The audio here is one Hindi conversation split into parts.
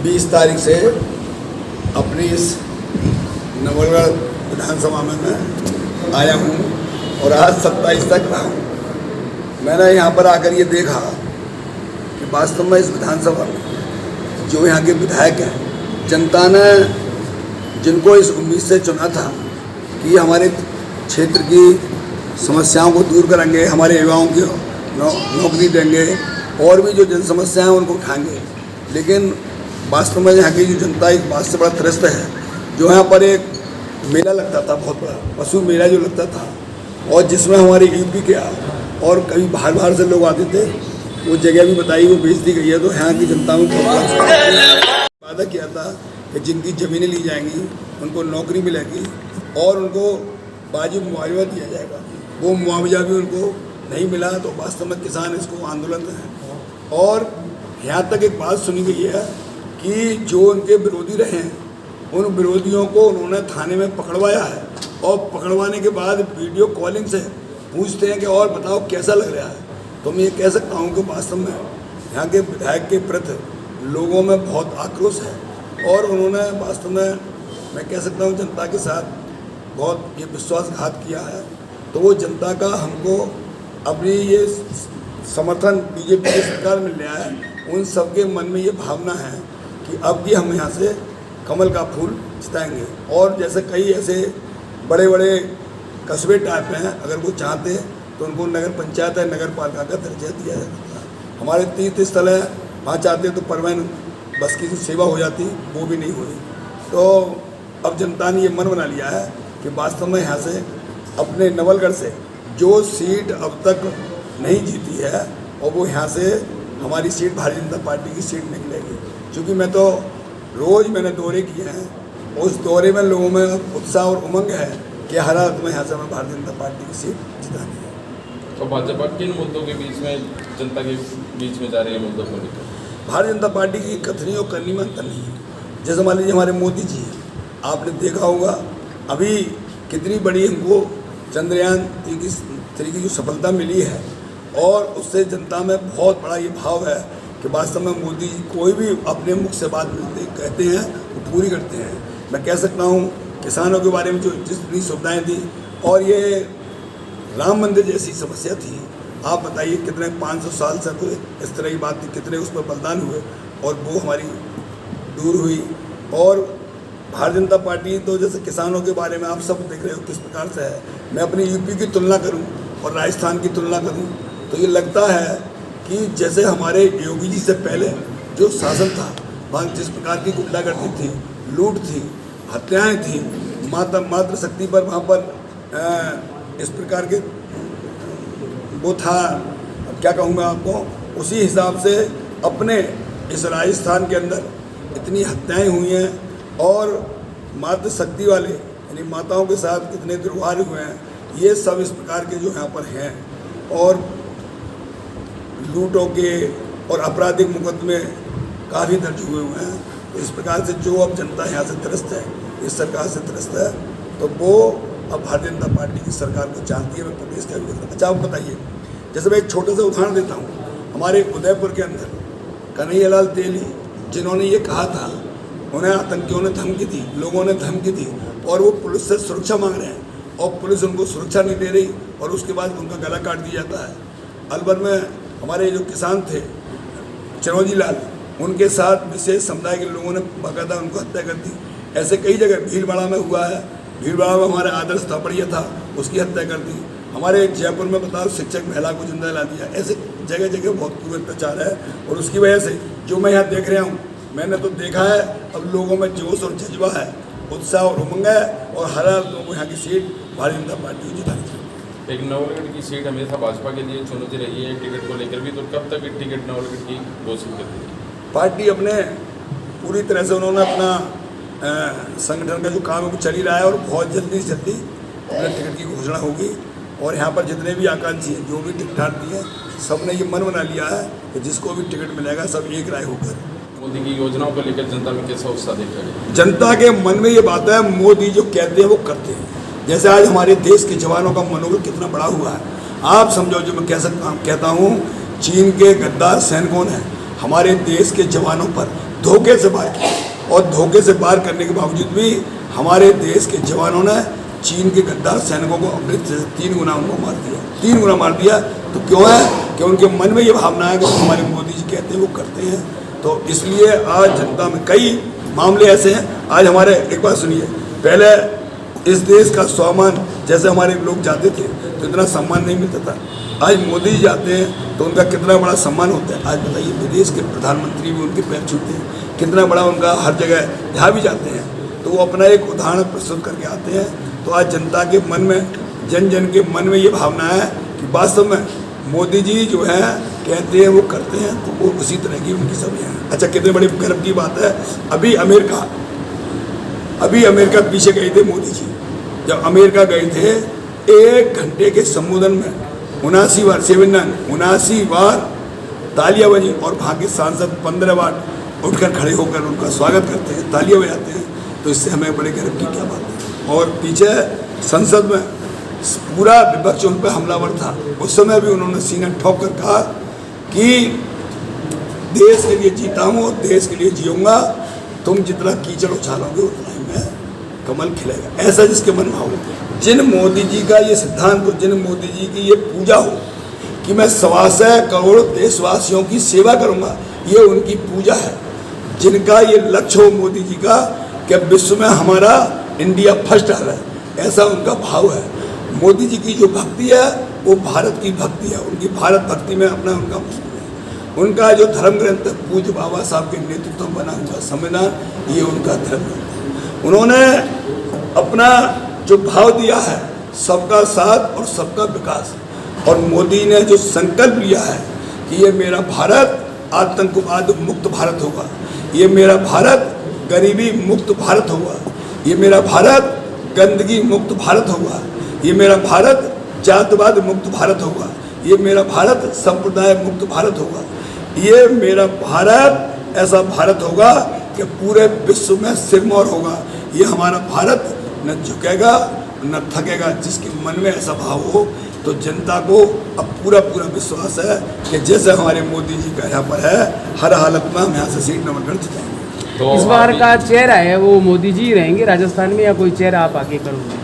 20 तारीख से अपनी इस नवलगढ़ विधानसभा में मैं आया हूँ और आज 27 तक रहा हूँ। मैंने यहाँ पर आकर ये देखा कि वास्तव में इस विधानसभा में जो यहाँ के विधायक हैं, जनता ने जिनको इस उम्मीद से चुना था कि हमारे क्षेत्र की समस्याओं को दूर करेंगे, हमारे युवाओं की नौकरी देंगे और भी जो जन समस्याएं हैं उनको उठाएंगे, लेकिन वास्तव में यहाँ की जो जनता एक बात से बड़ा त्रस्त है। जो यहाँ पर एक मेला लगता था, बहुत बड़ा पशु मेला जो लगता था, और जिसमें हमारे यूपी के और कभी बाहर से लोग आते थे, वो जगह भी बताई, वो बेच दी गई है। तो यहाँ की जनता में बहुत वादा किया था कि जिनकी ज़मीनें ली जाएंगी उनको नौकरी मिलेगी और उनको वाजिब मुआवजा दिया जाएगा। वो मुआवजा भी उनको नहीं मिला, तो वास्तव में किसान इसको आंदोलन है। और यहाँ तक एक बात सुनी गई है कि जो उनके विरोधी रहे उन विरोधियों को उन्होंने थाने में पकड़वाया है और पकड़वाने के बाद वीडियो कॉलिंग से पूछते हैं कि और बताओ कैसा लग रहा है। तो मैं ये कह सकता हूँ कि वास्तव में यहाँ के विधायक के प्रति लोगों में बहुत आक्रोश है और उन्होंने वास्तव में मैं कह सकता हूँ जनता के साथ बहुत ये विश्वासघात किया है। तो वो जनता का हमको अपनी ये समर्थन बीजेपी की सरकार मिल रहा है, उन सबके मन में ये भावना है कि अब भी हम यहाँ से कमल का फूल जिताएंगे। और जैसे कई ऐसे बड़े बड़े कस्बे टाइप हैं, अगर वो चाहते हैं तो उनको नगर पंचायत है, नगर पालिका का दर्जा दिया जा सकता है। हमारे तीर्थ स्थल है, वहाँ चाहते हैं तो परिवहन बस की सेवा हो जाती, वो भी नहीं हुई। तो अब जनता ने ये मन बना लिया है कि वास्तव में यहाँ से अपने नवलगढ़ से जो सीट अब तक नहीं जीती है और वो यहाँ से हमारी सीट भारतीय जनता पार्टी की सीट निकलेगी। क्योंकि मैं तो रोज़ मैंने दौरे किए हैं, उस दौरे में लोगों में उत्साह और उमंग है कि हर हालत में यहाँ से हमें भारतीय जनता पार्टी की सीट जितानी है। तो भाजपा किन मुद्दों के बीच में, जनता के बीच में जा रही है मुद्दों को लेकर? भारतीय जनता पार्टी की कथनी और करनी में अंतर नहीं है। जैसे मान लीजिए हमारे मोदी जी, आपने देखा होगा अभी कितनी बड़ी हमको चंद्रयान 3 की जो सफलता मिली है और उससे जनता में बहुत बड़ा ये भाव है कि वास्तव में मोदी जी कोई भी अपने मुख से बात कहते हैं वो पूरी करते हैं। मैं कह सकता हूँ किसानों के बारे में जो जितनी सुविधाएँ दी, और ये राम मंदिर जैसी समस्या थी, आप बताइए कितने 500 साल से तो इस तरह की बात थी, कितने उस पर बलिदान हुए और वो हमारी दूर हुई। और भारतीय जनता पार्टी तो जैसे किसानों के बारे में आप सब देख रहे हो किस प्रकार से है। मैं अपनी यूपी की तुलना करूं और राजस्थान की तुलना करूं तो ये लगता है कि जैसे हमारे योगी जी से पहले जो शासन था, वहाँ जिस प्रकार की गुंडागर्दी थी, लूट थी, हत्याएं थी, मातृ शक्ति पर वहाँ पर इस प्रकार के वो था, अब क्या कहूँगा आपको, उसी हिसाब से अपने इस राजस्थान के अंदर इतनी हत्याएं हुई हैं और मातृ शक्ति वाले यानी माताओं के साथ कितने दुर्व्यवहार हुए हैं। ये सब इस प्रकार के जो यहाँ पर हैं और लूटों के और आपराधिक मुकदमे काफ़ी दर्ज हुए हैं। तो इस प्रकार से जो अब जनता यहाँ से त्रस्त है, इस सरकार से त्रस्त है, तो वो अब भारतीय जनता पार्टी की सरकार को चाहती है। मैं प्रदेश का भी अच्छा आप बताइए, जैसे मैं एक छोटा सा उदाहरण देता हूँ। हमारे उदयपुर के अंदर कन्हैयालाल तेली, जिन्होंने ये कहा था, उन्हें आतंकियों ने धमकी दी, लोगों ने धमकी दी और वो पुलिस से सुरक्षा मांग रहे हैं और पुलिस उनको सुरक्षा नहीं दे रही और उसके बाद उनका गला काट दिया जाता है। अलवर में हमारे जो किसान थे चिरौंजी लाल, उनके साथ विशेष समुदाय के लोगों ने बाकायदा उनको हत्या कर दी। ऐसे कई जगह भीलवाड़ा में हुआ है, भीलवाड़ा में हमारे आदर्श थापड़िया था, उसकी हत्या कर दी। हमारे जयपुर में बताओ शिक्षक महिला को जिंदा जला दिया। ऐसे जगह जगह बहुत पूरे अत्याचार है और उसकी वजह से जो मैं यहाँ देख रहा हूँ, मैंने तो देखा है अब लोगों में जोश और जज्बा है, उत्साह और उमंग है और हर लोगों को यहाँ की सीट भारतीय जनता पार्टी को जितानी चाहिए। एक नवलगढ़ की सीट हमेशा भाजपा के लिए चुनौती रही है टिकट को लेकर भी, तो कब तक टिकट नवलगढ़ की घोषित करती है पार्टी? अपने पूरी तरह से उन्होंने अपना संगठन का जो काम है वो चल ही रहा है और बहुत जल्दी से जल्दी अपने टिकट की घोषणा होगी। और यहाँ पर जितने भी आकांक्षी हैं, जो भी टिकटार्थी हैं, सब ने ये मन बना लिया है कि जिसको भी टिकट मिलेगा सब एक राय होकर। मोदी की योजनाओं को लेकर जनता में कैसा उत्साह देखा गया? जनता के मन में ये बात है, मोदी जो कहते हैं वो करते हैं। जैसे आज हमारे देश के जवानों का मनोबल कितना बड़ा हुआ है, आप समझो। जो मैं कहता हूँ, चीन के गद्दार सैनिकों ने हमारे देश के जवानों पर धोखे से वार किया, और धोखे से वार करने के बावजूद भी हमारे देश के जवानों ने चीन के गद्दार सैनिकों को अपने 3 गुना उनको मार दिया, 3 गुना मार दिया। तो क्यों है कि उनके मन में ये भावना है कि हमारे मोदी जी कहते हैं वो करते हैं। तो इसलिए आज जनता में कई मामले ऐसे हैं। आज हमारे, एक बात सुनिए, पहले इस देश का स्वाभिमान, जैसे हमारे लोग जाते थे तो इतना सम्मान नहीं मिलता था। आज मोदी जी जाते हैं तो उनका कितना बड़ा सम्मान होता है। आज बताइए, विदेश के प्रधानमंत्री भी उनके पैर छूते हैं, कितना बड़ा उनका हर जगह जहाँ भी जाते हैं तो वो अपना एक उदाहरण प्रस्तुत करके आते हैं। तो आज जनता के मन में, जन जन के मन में ये भावना है कि वास्तव में मोदी जी जो है कहते हैं वो करते हैं, तो वो उसी तरह की उनकी सब हैं। अच्छा, कितने बड़ी गर्व की बात है, अभी अमेरिका पीछे गए थे मोदी जी। जब अमेरिका गए थे 1 घंटे के संबोधन में 79 बार तालियां बजी, और वहाँ के सांसद 15 बार उठकर खड़े होकर उनका स्वागत करते हैं, तालियां बजाते हैं। तो इससे हमें बड़े गर्व की क्या बात है। और पीछे संसद में पूरा विपक्ष उन पर हमलावर था, उस समय भी उन्होंने सीना ठोक कर कहा कि देश के लिए जीता हूँ, देश के लिए जीऊँगा, तुम जितना कीचड़ उछालोगे उतना ही मैं कमल खिलेगा। ऐसा जिसके मन में हो, जिन मोदी जी का ये सिद्धांत हो, जिन मोदी जी की ये पूजा हो कि मैं 125 करोड़ देशवासियों की सेवा करूँगा, ये उनकी पूजा है। जिनका ये लक्ष्य हो मोदी जी का कि विश्व में हमारा इंडिया फर्स्ट आ रहा है, ऐसा उनका भाव है। मोदी जी की जो भक्ति है वो भारत की भक्ति है, उनकी भारत भक्ति में अपना उनका उनका जो धर्म ग्रंथ है, पूज्य बाबा साहब के नेतृत्व में बना हुआ संविधान, ये उनका धर्म ग्रंथ है। उन्होंने अपना जो भाव दिया है, सबका साथ और सबका विकास, और मोदी ने जो संकल्प लिया है कि ये मेरा भारत आतंकवाद मुक्त भारत होगा, ये मेरा भारत गरीबी मुक्त भारत होगा, ये मेरा भारत गंदगी मुक्त भारत होगा, ये मेरा भारत जातवाद मुक्त भारत होगा, ये मेरा भारत संप्रदाय मुक्त भारत होगा, ये मेरा भारत ऐसा भारत होगा कि पूरे विश्व में सिरमौर होगा। ये हमारा भारत न झुकेगा न थकेगा। जिसके मन में ऐसा भाव हो तो जनता को अब पूरा विश्वास है कि जैसे हमारे मोदी जी का यहाँ पर है, हर हालत में हम यहाँ से सीट नवलगढ़ जिताएंगे। तो इस बार का चेहरा है वो मोदी जी रहेंगे राजस्थान में, या कोई चेहरा आप आगे करोगे?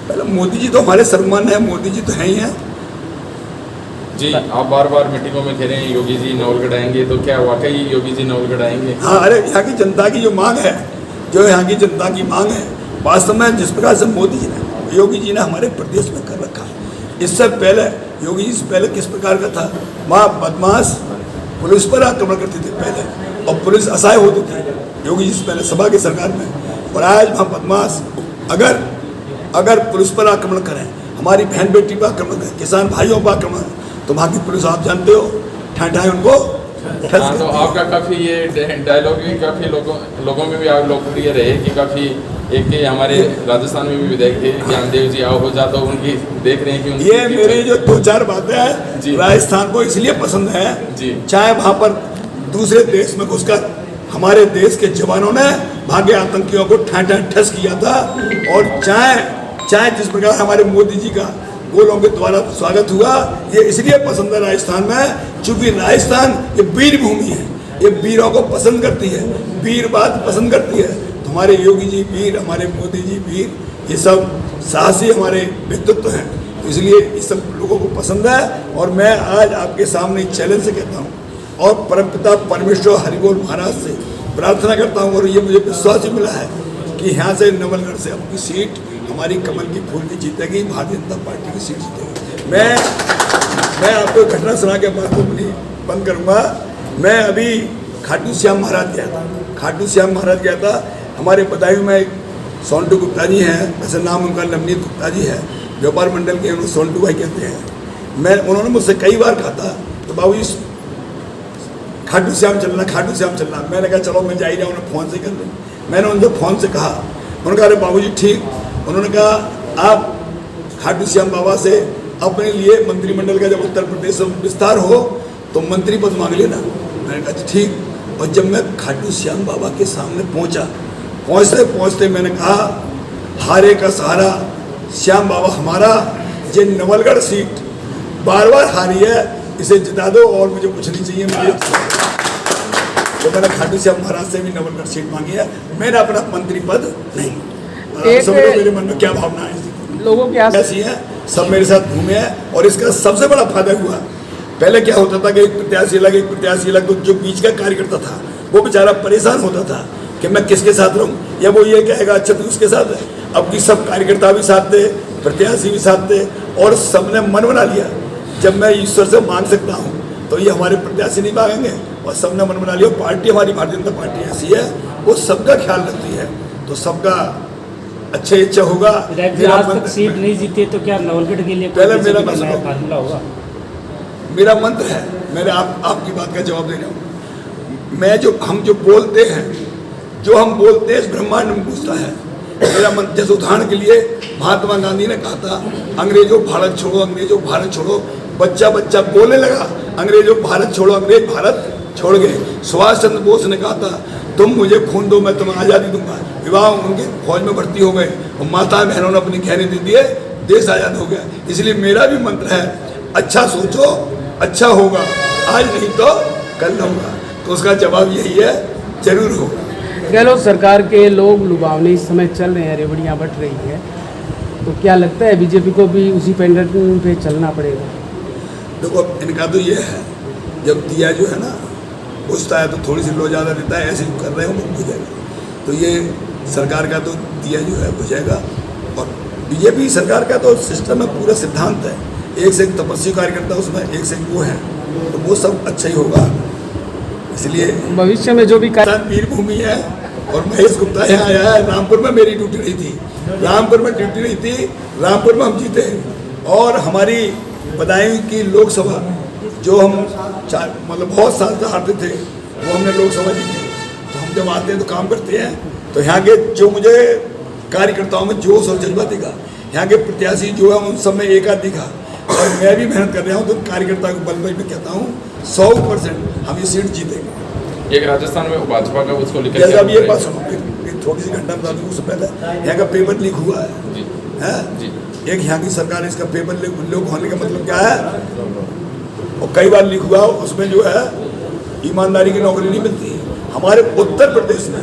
पहले मोदी जी तो हमारे सर्वमान्य है, मोदी जी तो है ही हैं जी। आप बार बार मीटिंगों में कह रहे हैं योगी जी नवलगढ़ आएंगे, तो क्या वाकई योगी जी नवलगढ़ आएंगे? हाँ, अरे यहाँ की जनता की जो मांग है, जो यहाँ की जनता की मांग है, वास्तव में जिस प्रकार से मोदी जी ने, योगी जी ने हमारे प्रदेश में कर रखा है। इससे पहले योगी जी से पहले किस प्रकार का था, वहाँ बदमाश पुलिस पर आक्रमण करते थे पहले, और पुलिस असहाय होती थी योगी जी से पहले सभा की सरकार में। और आज वहाँ बदमाश अगर पुलिस पर आक्रमण करें, हमारी बहन बेटी पर आक्रमण करें, किसान भाइयों पर आक्रमण, तो वहाँ की पुलिस आप जानते हो ठाठाएं उनको। हाँ, तो आपका काफ़ी ये डायलॉग भी काफ़ी लोगों में भी आप लोकप्रिय रहे कि काफ़ी एक हमारे राजस्थान में भी विधायक थे ज्ञानदेव जी आओ हो जाता, उनकी देख रहे हैं कि उनकी ये मेरी जो 2-4 बातें हैं राजस्थान को इसलिए पसंद है जी, चाहे वहाँ पर दूसरे देश में घुसकर हमारे देश के जवानों ने भागे आतंकियों को ठस किया था, और चाहे जिस प्रकार हमारे मोदी जी का गोलों के द्वारा स्वागत हुआ, ये इसलिए पसंद है राजस्थान में क्योंकि राजस्थान ये वीर भूमि है, ये वीरों को पसंद करती है, वीर बात पसंद करती है। तो हमारे योगी जी वीर, हमारे मोदी जी वीर, ये सब साहसी हमारे व्यक्तित्व हैं, तो इसलिए ये सब लोगों को पसंद है। और मैं आज आपके सामने चैलेंज से कहता हूँ और परमपिता परमेश्वर हरिबोल महाराज से प्रार्थना करता हूँ, और ये मुझे विश्वास ही मिला है कि यहाँ से नवलगढ़ से आपकी सीट हमारी कमल की फूल की जीतेगी, भारतीय जनता पार्टी की सीट जीतेगी। मैं आपको घटना सुना के बात को बंद करूँगा। मैं अभी खाटू श्याम महाराज गया था। हमारे बदायूं में एक सोंटू गुप्ता जी हैं, वैसे नाम उनका नवनीत गुप्ता जी है, व्यापार मंडल के, उन्होंने सोंटू भाई कहते हैं। उन्होंने मुझसे कई बार कहा था तो बाबू जी खाटू श्याम चलना। मैंने कहा चलो मैं जा ही रहा हूँ, फ़ोन से कर लूँ। मैंने उनसे फ़ोन से कहा, उन्होंने कहा अरे बाबू जी ठीक। उन्होंने कहा आप खाटू श्याम बाबा से अपने लिए मंत्रिमंडल का जब उत्तर प्रदेश में विस्तार हो तो मंत्री पद मांग लेना। मैंने कहा ठीक। और जब मैं खाटू श्याम बाबा के सामने पहुँचते मैंने कहा हारे का सहारा श्याम बाबा हमारा, ये नवलगढ़ सीट बार हारी है, इसे जिता दो और मुझे कुछ नहीं चाहिए। मुझे तो मैंने खाटू श्याम महाराज से भी नवलगढ़ सीट मांगी है। मेरा अपना मंत्री पद नहीं। एक- समझो मेरे मन में क्या भावना है। लोगों के आस ऐसी है, सब मेरे साथ घूमे हैं और इसका सबसे बड़ा फायदा हुआ। पहले क्या होता था कि एक प्रत्याशी अलग, तो जो बीच का कार्यकर्ता था वो बेचारा परेशान होता था कि मैं किसके साथ रहूं, या वो ये कहेगा अच्छा तू उसके साथ है। अब की सब कार्यकर्ता भी साथ थे, प्रत्याशी भी साथ थे और सबने मन बना लिया जब मैं ईश्वर से मांग सकता हूँ तो ये हमारे प्रत्याशी नहीं मांगेंगे, और सबने मन बना लिया। पार्टी हमारी भारतीय जनता पार्टी ऐसी है वो सबका ख्याल रखती है, तो सबका अच्छे इच्छा होगा। विधायक जी, मेरा आज तक मंत्र- सीट नहीं जीती तो क्या नवलगढ़ के लिए पहले कोई मेरा बीजेपी का मसला- नया फार्मूला होगा? मेरा मंत्र है, मैंने आपकी बात का जवाब दे रहा हूँ। हम जो बोलते हैं, जो हम बोलते हैं इस ब्रह्मांड में घुसता है। मेरा मंत्र, जैसे उदाहरण के लिए महात्मा गांधी ने कहा था अंग्रेजों भारत छोड़ो, अंग्रेजों भारत छोड़ो। बच्चा बच्चा बोलने लगा अंग्रेजों भारत छोड़ो, अंग्रेज भारत छोड़ गए। सुभाष चंद्र बोस ने कहा था तुम मुझे खून दो मैं तुम्हें आज़ादी दूंगा। विवाह उनके फौज में भर्ती हो गए और माता बहनों ने अपनी गहने दे दिए, देश आज़ाद हो गया। इसलिए मेरा भी मंत्र है अच्छा सोचो अच्छा होगा, आज नहीं तो कल होगा। तो उसका जवाब यही है, जरूर होगा। गहलोत सरकार के लोग लुभावने इस समय चल रहे हैं, रेवड़ियाँ बट रही है, तो क्या लगता है बीजेपी को भी उसी पैटर्न पे चलना पड़ेगा? देखो इनका तो ये है, जब दिया जो है ना बुझता है तो थोड़ी सी लो ज़्यादा देता है, ऐसे ही कर रहे हो वो बुझेगा। तो ये सरकार का तो दिया जो है बुझेगा, और बीजेपी सरकार का तो सिस्टम है, पूरा सिद्धांत है, एक से एक तपस्वी कार्यकर्ता उसमें, एक से एक वो है, तो वो सब अच्छा ही होगा। इसलिए भविष्य में जो भी राजस्थान वीर भूमि है और महेश गुप्ता यहाँ आया है। रामपुर में मेरी ड्यूटी रही थी, रामपुर में ड्यूटी रही थी, रामपुर में हम जीते। और हमारी बदायूं की लोकसभा जो हम मतलब बहुत साल से हारते थे वो हमने लोकसभा जीती। तो हम जब आते हैं तो काम करते हैं, तो यहाँ के जो मुझे कार्यकर्ताओं में जोश और जज्बा दिखा, यहाँ के प्रत्याशी जो है उन सब में एक आध दिखा, और मैं भी मेहनत कर रहा हूँ। तो कार्यकर्ता को बल मैं कहता हूँ 100% हम ये सीट जीतेंगे। एक राजस्थान में भाजपा का उसको लेकर जैसे क्या अब ये बोल बात रहे सुनो, एक थोड़ी सी घंटा बता दूँ, उससे पहले यहाँ का पेपर लीक हुआ है, हैं? जी हैं? जी एक यहाँ की सरकार ने इसका पेपर लीक होने का मतलब क्या है, और कई बार लीक हुआ, उसमें जो है ईमानदारी की नौकरी नहीं मिलती। हमारे उत्तर प्रदेश में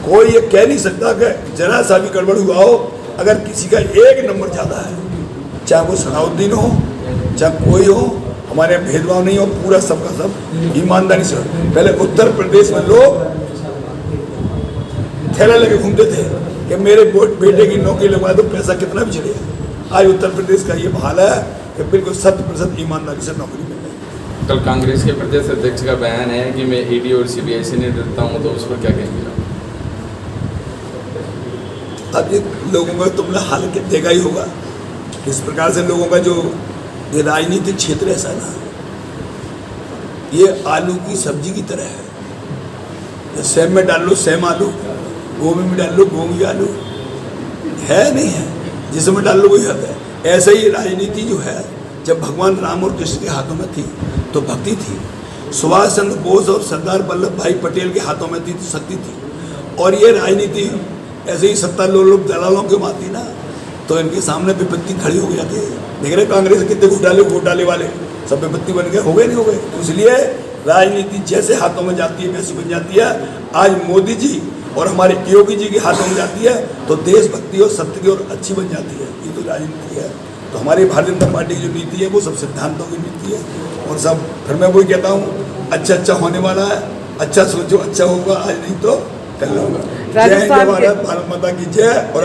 कोई ये कह नहीं सकता कि जरा सा भी गड़बड़ हुआ हो, अगर किसी का एक नंबर ज़्यादा है, चाहे वो सलाउद्दीन हो चाहे कोई हो, हमारे यहाँ भेदभाव नहीं हो, पूरा सबका सब ईमानदारी से। पहले उत्तर प्रदेश में लोग थैला लेके घूमते थे कि मेरे बेटे की नौकरी लगवा दो, पैसा कितना भी चलेगा। आज उत्तर प्रदेश का ये हाल है कि बिल्कुल 100% ईमानदारी से नौकरी मिल रही। कल कांग्रेस के प्रदेश अध्यक्ष का बयान है कि मैं ईडी और सीबीआई से नहीं डरता हूँ, तो उस पर क्या कहेंगे आप? अब ये लोगों का तुमने हाल के देखा ही होगा, किस प्रकार से लोगों का जो ये राजनीतिक क्षेत्र ऐसा ना, ये आलू की सब्जी की तरह है। सेम में डाल लो सेम आलू, गोभी में डाल लो गोभी आलू, है नहीं है, जिसमें डाल लो वही होता है। ऐसा ही राजनीति जो है, जब भगवान राम और कृष्ण के हाथों में थी तो भक्ति थी, सुभाष चंद्र बोस और सरदार वल्लभ भाई पटेल के हाथों में थी तो शक्ति थी। और ये राजनीति ऐसे ही सत्ता लोग दलालों के आती ना, तो इनके सामने विपत्ति खड़ी हो जाती है। देख रहे कांग्रेस कितने घोटाले वाले सब विपत्ति बन गए, हो गए नहीं हो गए। तो इसलिए राजनीति जैसे हाथों में जाती है वैसी बन जाती है। आज मोदी जी और हमारे योगी जी के हाथों में जाती है तो देशभक्ति और सत्य की ओर अच्छी बन जाती है। ये तो राजनीति है। तो हमारी भारतीय जनता पार्टी की जो नीति है वो सब सिद्धांतों की नीति है, और सब फिर मैं वही कहता हूँ अच्छा होने वाला है, अच्छा सोचो अच्छा होगा, आज नहीं तो कल होगा। जय हिंद, भारत माता की जय। और